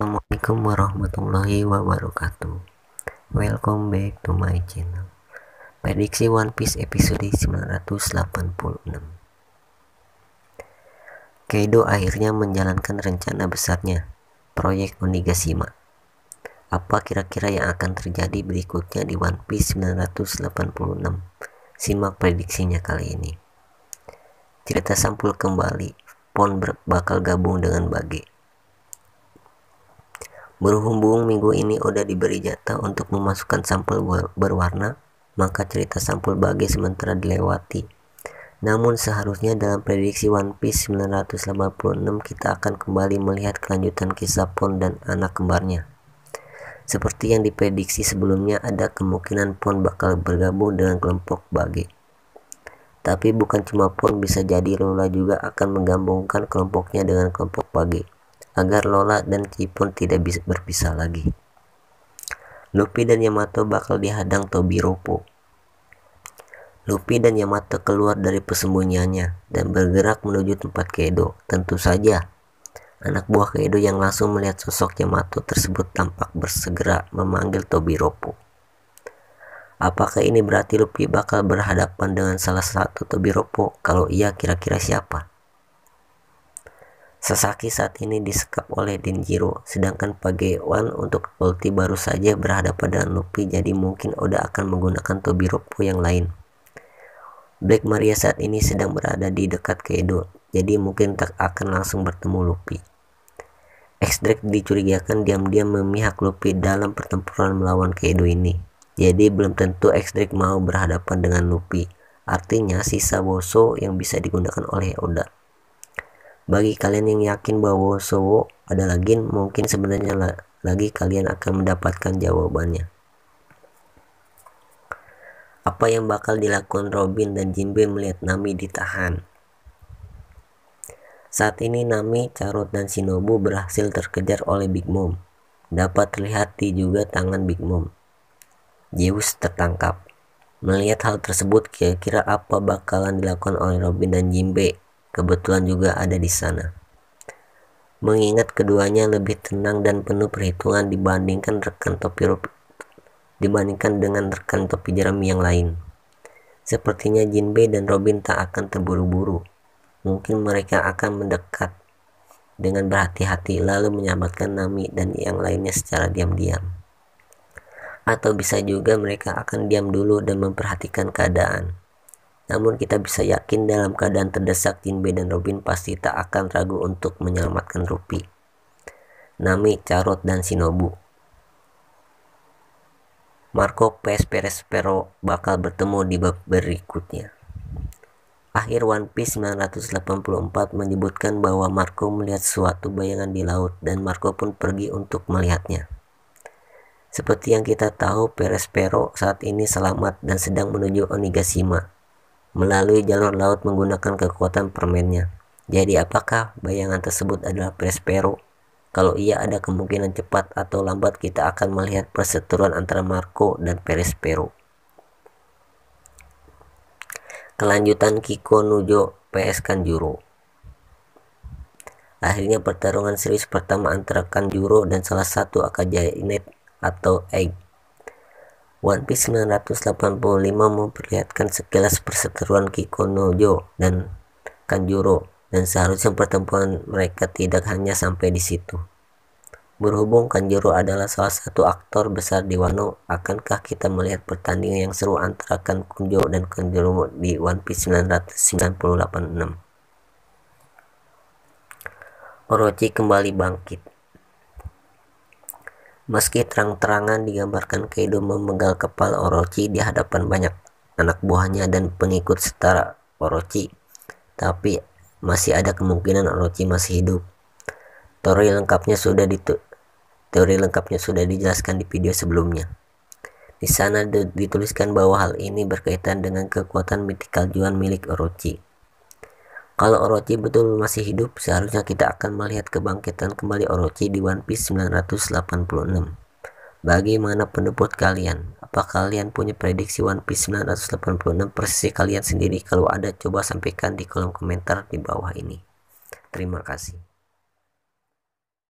Assalamualaikum warahmatullahi wabarakatuh. Welcome back to my channel. Prediksi One Piece episode 986. Kaido akhirnya menjalankan rencana besarnya, proyek Onigashima. Apa kira-kira yang akan terjadi berikutnya di One Piece 986? Simak prediksinya kali ini. Cerita sampul kembali, Pon bakal gabung dengan Bage. Berhubung minggu ini udah diberi jatah untuk memasukkan sampel berwarna, maka cerita sampul Bage sementara dilewati. Namun seharusnya dalam prediksi One Piece 986 kita akan kembali melihat kelanjutan kisah Pon dan anak kembarnya. Seperti yang diprediksi sebelumnya, ada kemungkinan Pon bakal bergabung dengan kelompok Bage. Tapi bukan cuma Pon, bisa jadi Lola juga akan menggabungkan kelompoknya dengan kelompok Bage, agar Lola dan Kipon tidak bisa berpisah lagi. Luffy dan Yamato bakal dihadang Tobiropo. Luffy dan Yamato keluar dari persembunyiannya dan bergerak menuju tempat Kaido. Tentu saja, anak buah Kaido yang langsung melihat sosok Yamato tersebut tampak bersegera memanggil Tobiropo. Apakah ini berarti Luffy bakal berhadapan dengan salah satu Tobiropo? Kalau iya, kira-kira siapa? Sasaki saat ini disekap oleh Denjiro, sedangkan Pagewan untuk ulti baru saja berhadapan dengan Luffy, jadi mungkin Oda akan menggunakan Tobiropo yang lain. Black Maria saat ini sedang berada di dekat Kaido, jadi mungkin tak akan langsung bertemu Luffy. X-Drake dicurigakan diam-diam memihak Luffy dalam pertempuran melawan Kaido ini, jadi belum tentu X-Drake mau berhadapan dengan Luffy. Artinya sisa Woso yang bisa digunakan oleh Oda. Bagi kalian yang yakin bahwa Woso adalah Gin, mungkin sebenarnya lagi kalian akan mendapatkan jawabannya. Apa yang bakal dilakukan Robin dan Jinbe melihat Nami ditahan? Saat ini Nami, Carrot, dan Shinobu berhasil terkejar oleh Big Mom. Dapat terlihat juga tangan Big Mom. Zeus tertangkap. Melihat hal tersebut, kira-kira apa bakalan dilakukan oleh Robin dan Jinbe? Kebetulan juga ada di sana. Mengingat keduanya lebih tenang dan penuh perhitungan dibandingkan dengan rekan topi jerami yang lain. Sepertinya Jinbe dan Robin tak akan terburu-buru. Mungkin mereka akan mendekat dengan berhati-hati lalu menyelamatkan Nami dan yang lainnya secara diam-diam. Atau bisa juga mereka akan diam dulu dan memperhatikan keadaan. Namun kita bisa yakin dalam keadaan terdesak, Jinbe dan Robin pasti tak akan ragu untuk menyelamatkan Luffy, Nami, Carrot, dan Shinobu. Marco Perespero bakal bertemu di bab berikutnya. Akhir One Piece 984 menyebutkan bahwa Marco melihat suatu bayangan di laut dan Marco pun pergi untuk melihatnya. Seperti yang kita tahu, Perespero saat ini selamat dan sedang menuju Onigashima melalui jalur laut menggunakan kekuatan permennya. Jadi apakah bayangan tersebut adalah Perespero? Kalau iya, ada kemungkinan cepat atau lambat kita akan melihat perseteruan antara Marco dan Perespero. Kelanjutan Kiko Nujo vs Kanjuro. Akhirnya pertarungan serius pertama antara Kanjuro dan salah satu Akazanet atau Egg. One Piece 985 memperlihatkan sekilas perseteruan Kiko Nujo dan Kanjuro, dan seharusnya pertempuran mereka tidak hanya sampai di situ. Berhubung Kanjuro adalah salah satu aktor besar di Wano, akankah kita melihat pertandingan yang seru antara Kanjuro dan Kanjuro di One Piece 986? Orochi kembali bangkit. Meski terang-terangan digambarkan Kaido memenggal kepala Orochi di hadapan banyak anak buahnya dan pengikut setara Orochi, tapi masih ada kemungkinan Orochi masih hidup. Teori lengkapnya sudah dijelaskan di video sebelumnya. Di sana dituliskan bahwa hal ini berkaitan dengan kekuatan mythical Juan milik Orochi. Kalau Orochi betul masih hidup, seharusnya kita akan melihat kebangkitan kembali Orochi di One Piece 986. Bagaimana pendapat kalian? Apa kalian punya prediksi One Piece 986 versi kalian sendiri? Kalau ada, coba sampaikan di kolom komentar di bawah ini. Terima kasih.